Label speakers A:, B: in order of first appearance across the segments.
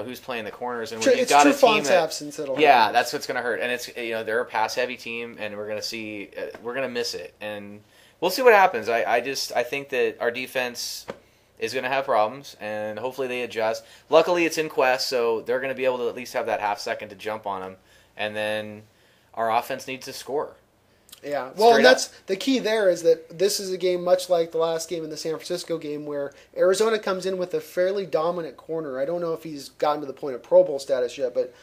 A: who's playing the corners, and
B: Sure,
A: when you've
B: it's
A: got a team
B: Trufant's absence that'll
A: yeah,
B: hurt.
A: that's what's going to hurt, and it's they're a pass heavy team, and we're going to miss it, and we'll see what happens. I think that our defense is going to have problems, and hopefully they adjust. Luckily, it's in Quest, so they're going to be able to at least have that half second to jump on them, and then our offense needs to score.
B: Yeah, well, and that's
A: up.
B: the key there is that this is a game much like the last game in the San Francisco game where Arizona comes in with a fairly dominant corner. I don't know if he's gotten to the point of Pro Bowl status yet, but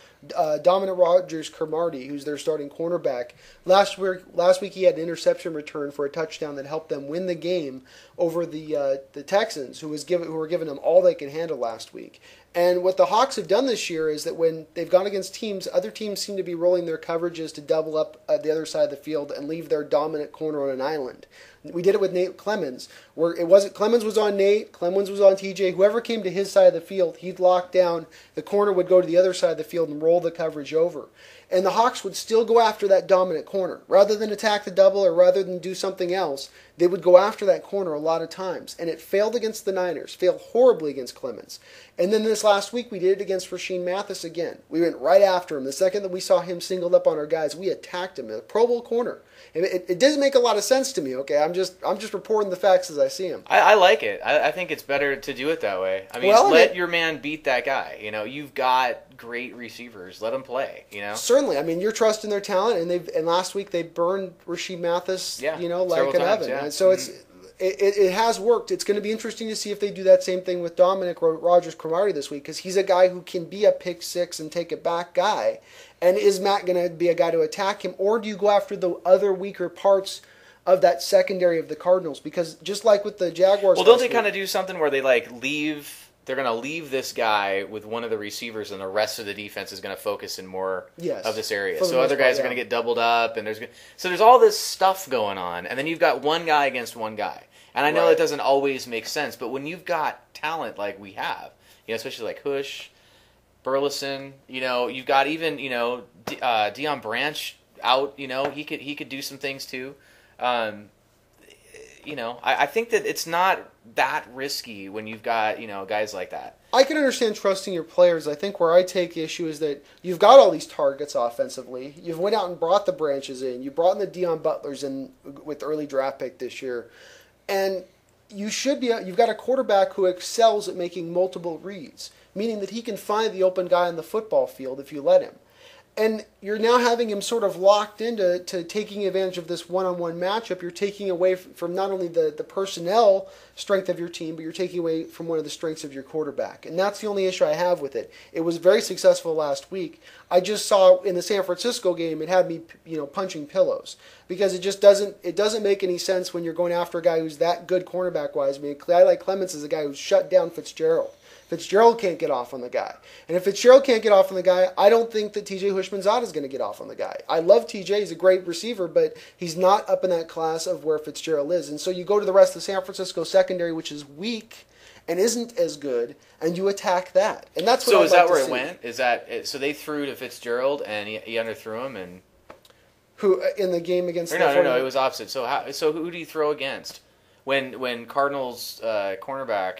B: Dominant Rogers Cromartie, who's their starting cornerback, last week he had an interception return for a touchdown that helped them win the game over the Texans, who were giving them all they could handle last week. And what the Hawks have done this year is that when they've gone against teams, other teams seem to be rolling their coverages to double up the other side of the field and leave their dominant corner on an island. We did it with Nate Clemens, where Clemens was on Nate, Clemens was on TJ. Whoever came to his side of the field, he'd lock down. The corner would go to the other side of the field and roll the coverage over. And the Hawks would still go after that dominant corner. Rather than attack the double or rather than do something else, they would go after that corner a lot of times. And it failed against the Niners, failed horribly against Clemens. And then this last week, we did it against Rasheem Mathis again. We went right after him. The second that we saw him singled up on our guys, we attacked him in a Pro Bowl corner. It doesn't make a lot of sense to me, okay? I'm just reporting the facts as I see them.
A: I like it. I think it's better to do it that way. I mean, let your man beat that guy. You've got great receivers. Let them play,
B: Certainly. I mean, you're trusting their talent, and last week they burned Rasheem Mathis, like an oven.
A: Yeah.
B: And so it has worked. It's going to be interesting to see if they do that same thing with Dominic Rogers Cromartie this week, because he's a guy who can be a pick six and take it back guy. And is Matt going to be a guy to attack him, or do you go after the other weaker parts of that secondary of the Cardinals? Because just like with the Jaguars,
A: well, don't they kind of do something where they leave? They're going to leave this guy with one of the receivers, and the rest of the defense is going to focus in more of this area. So other guys are going to get doubled up, and there's all this stuff going on, and then you've got one guy against one guy. And I know it doesn't always make sense, but when you've got talent like we have, especially like Hush, Burleson, you've got even Deion Branch out. He could do some things too. I think that it's not that risky when you've got guys like that.
B: I can understand trusting your players. I think where I take issue is that you've got all these targets offensively. You've went out and brought the Branches in. You brought in the Deion Butlers in with early draft pick this year, and you've got a quarterback who excels at making multiple reads, meaning that he can find the open guy on the football field if you let him. And you're now having him sort of locked into taking advantage of this one-on-one matchup. You're taking away from not only the personnel strength of your team, but you're taking away from one of the strengths of your quarterback. And that's the only issue I have with it. It was very successful last week. I just saw in the San Francisco game, it had me punching pillows, because it just doesn't make any sense when you're going after a guy who's that good cornerback-wise. I mean, I like Clemens as a guy who's shut down Fitzgerald. Fitzgerald can't get off on the guy. And if Fitzgerald can't get off on the guy, I don't think that TJ Hushmanzada is going to get off on the guy. I love TJ. He's a great receiver, but he's not up in that class of where Fitzgerald is. And so you go to the rest of the San Francisco secondary, which is weak and isn't as good, and you attack that. And that's what
A: is that where it went? Is that so they threw to Fitzgerald and he underthrew him? And
B: who in the game against?
A: No, it was opposite. So who do you throw against when Cardinals cornerback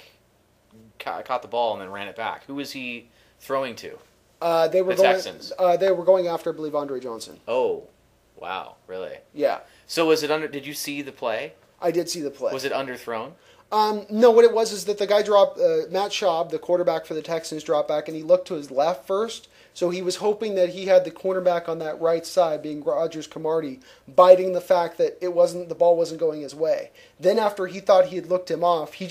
A: caught the ball and then ran it back? Who was he throwing to? Texans.
B: They were going after, I believe, Andre Johnson.
A: Oh, wow, really?
B: Yeah.
A: So was it under? Did you see the play?
B: I did see the play.
A: Was it underthrown?
B: No, what it was is that the guy dropped, Matt Schaub, the quarterback for the Texans, dropped back, and he looked to his left first. So he was hoping that he had the cornerback on that right side, being Rogers Cromartie, biting the fact that the ball wasn't going his way. Then after he thought he had looked him off, he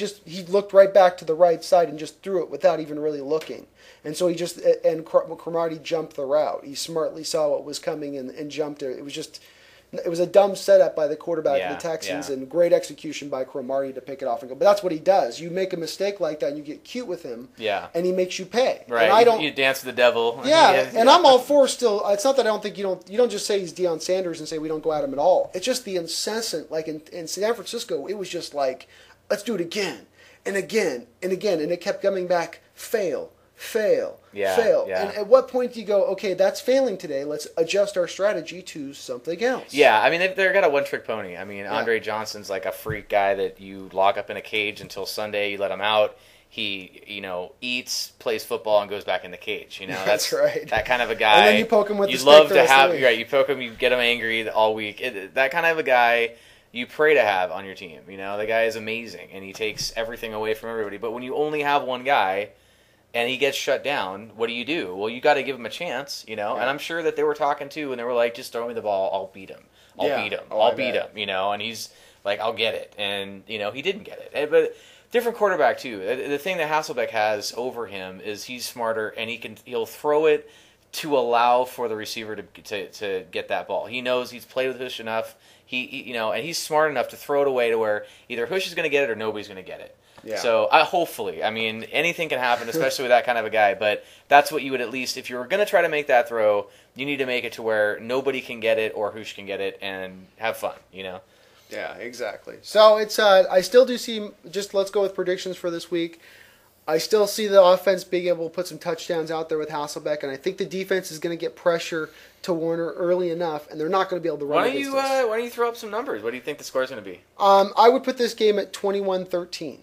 B: looked right back to the right side and just threw it without even really looking. And so Cromartie jumped the route. He smartly saw what was coming and jumped it. It was a dumb setup by the quarterback of the Texans and great execution by Cromartie to pick it off and go. But that's what he does. You make a mistake like that and you get cute with him, and he makes you pay.
A: Right.
B: And
A: you dance with the devil.
B: Yeah, and I'm all for still. It's not that I don't think you don't just say he's Deion Sanders and say we don't go at him at all. It's just the incessant, like in San Francisco, it was just like, let's do it again and again and again, and it kept coming back, fail. Fail.
A: Yeah.
B: And at what point do you go, okay, that's failing today, let's adjust our strategy to something else?
A: Yeah, I mean, they've got a one-trick pony. I mean, Andre Johnson's like a freak guy that you lock up in a cage until Sunday, you let him out. he eats, plays football, and goes back in the cage.
B: That's right.
A: That kind of a guy.
B: And then you poke him with the
A: you'd
B: stick
A: love
B: the
A: to
B: rest of
A: have
B: the week.
A: right. You poke him, you get him angry all week. That kind of a guy you pray to have on your team. The guy is amazing, and he takes everything away from everybody. But when you only have one guy, and he gets shut down, what do? Well, you got to give him a chance, And I'm sure that they were talking too, and they were like, "Just throw me the ball, I'll beat him. I'll beat him." And he's like, "I'll get it," and he didn't get it. But different quarterback too. The thing that Hasselbeck has over him is he's smarter, and he'll throw it to allow for the receiver to get that ball. He knows he's played with Hush enough. And he's smart enough to throw it away to where either Hush is going to get it or nobody's going to get it. Yeah. So hopefully, anything can happen, especially with that kind of a guy. But that's what you would at least, if you were going to try to make that throw, you need to make it to where nobody can get it or Hush can get it and have fun.
B: Yeah, exactly. So it's I still do see. Just let's go with predictions for this week. I still see the offense being able to put some touchdowns out there with Hasselbeck, and I think the defense is going to get pressure to Warner early enough, and they're not going to be able to run against us.
A: Why don't you throw up some numbers? What do you think the score is going to be?
B: I would put this game at 21-13.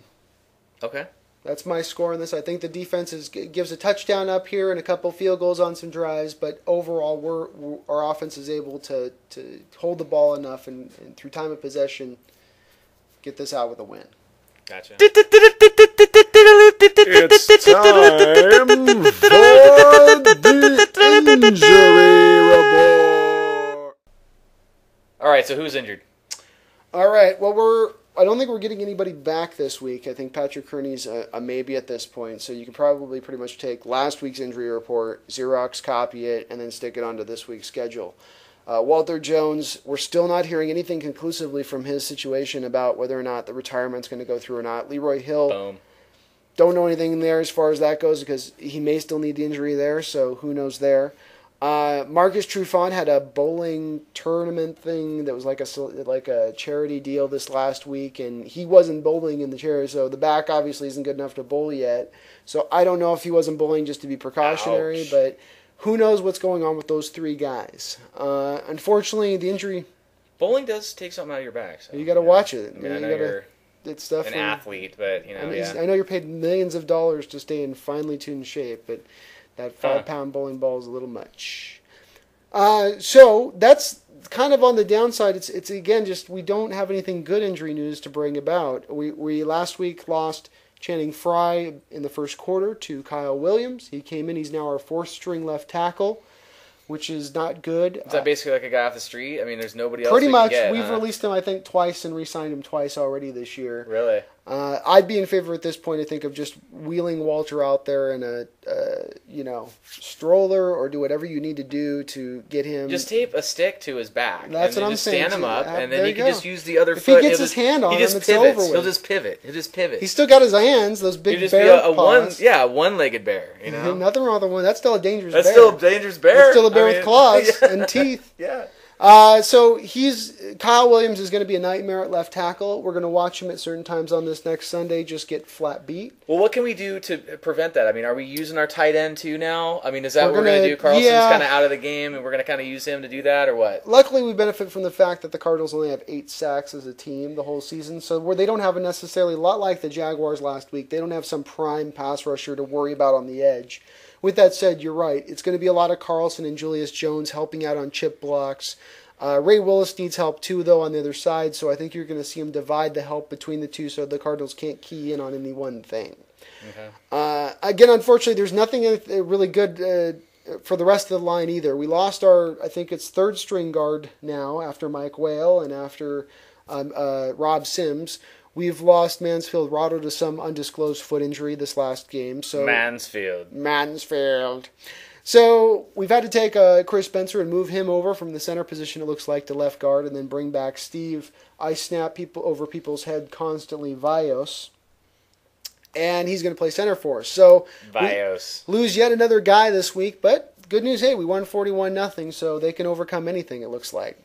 A: Okay.
B: That's my score on this. I think the defense gives a touchdown up here and a couple field goals on some drives, but overall, our offense is able to hold the ball enough and through time of possession get this out with a win.
A: Gotcha.
C: It's time for the injury report.
A: All right, so who's injured?
B: All right, well, I don't think we're getting anybody back this week. I think Patrick Kearney's a maybe at this point, so you can probably pretty much take last week's injury report, Xerox copy it, and then stick it onto this week's schedule. Walter Jones, we're still not hearing anything conclusively from his situation about whether or not the retirement's going to go through or not. Leroy Hill,
A: Boom.
B: Don't know anything there as far as that goes because he may still need the injury there, so who knows there. Marcus Trufant had a bowling tournament thing that was like a charity deal this last week, and he wasn't bowling in the charity, so the back obviously isn't good enough to bowl yet. So I don't know if he wasn't bowling just to be precautionary,
A: Ouch.
B: But who knows what's going on with those three guys. Unfortunately, the injury...
A: Bowling does take something out of your back. So,
B: you got to watch it.
A: I know you're
B: it's definitely
A: an athlete, but
B: I know you're paid millions of dollars to stay in finely tuned shape, but that 5-pound bowling ball is a little much. So that's kind of on the downside. It's again just we don't have anything good injury news to bring about. We last week lost Channing Frye in the first quarter to Kyle Williams. He came in. He's now our fourth string left tackle, which is not good.
A: Is that basically like a guy off the street? There's nobody else.
B: Pretty much.
A: Get,
B: We've released him, I think, twice and re-signed him twice already this year.
A: Really?
B: I'd be in favor at this point, I think, of just wheeling Walter out there in a stroller or do whatever you need to do to get him.
A: Just tape a stick to his back.
B: That's what I'm
A: just
B: saying.
A: Stand him up, and then
B: there
A: you can just use the other
B: if
A: foot.
B: If he gets his hand on him, it's
A: pivots.
B: over with.
A: He'll just pivot.
B: He's still got his hands, those big bear paws.
A: One-legged bear.
B: Nothing wrong with one. That's still a dangerous bear.
A: That's still a dangerous bear.
B: That's still a bear with claws and teeth.
A: Yeah.
B: So Kyle Williams is going to be a nightmare at left tackle. We're going to watch him at certain times on this next Sunday just get flat beat.
A: Well, what can we do to prevent that? Are we using our tight end too now? Is that what we're going to do? Carlson's kind of out of the game, and we're going to kind of use him to do that, or what?
B: Luckily, we benefit from the fact that the Cardinals only have 8 sacks as a team the whole season, so where they don't have a lot like the Jaguars last week. They don't have some prime pass rusher to worry about on the edge. With that said, you're right. It's going to be a lot of Carlson and Julius Jones helping out on chip blocks. Ray Willis needs help too, though, on the other side, so I think you're going to see him divide the help between the two so the Cardinals can't key in on any one thing. Okay. Again, unfortunately, there's nothing really good for the rest of the line either. We lost I think it's third string guard now after Mike Whale and after Rob Sims. We've lost Mansfield Rotto to some undisclosed foot injury this last game. So Mansfield. So we've had to take Chris Spencer and move him over from the center position, it looks like, to left guard, and then bring back Steve. I snap people over people's head constantly, Vios. And he's going to play center for us. So
A: Vios.
B: Lose yet another guy this week, but good news, hey, we won 41-0, so they can overcome anything, it looks like.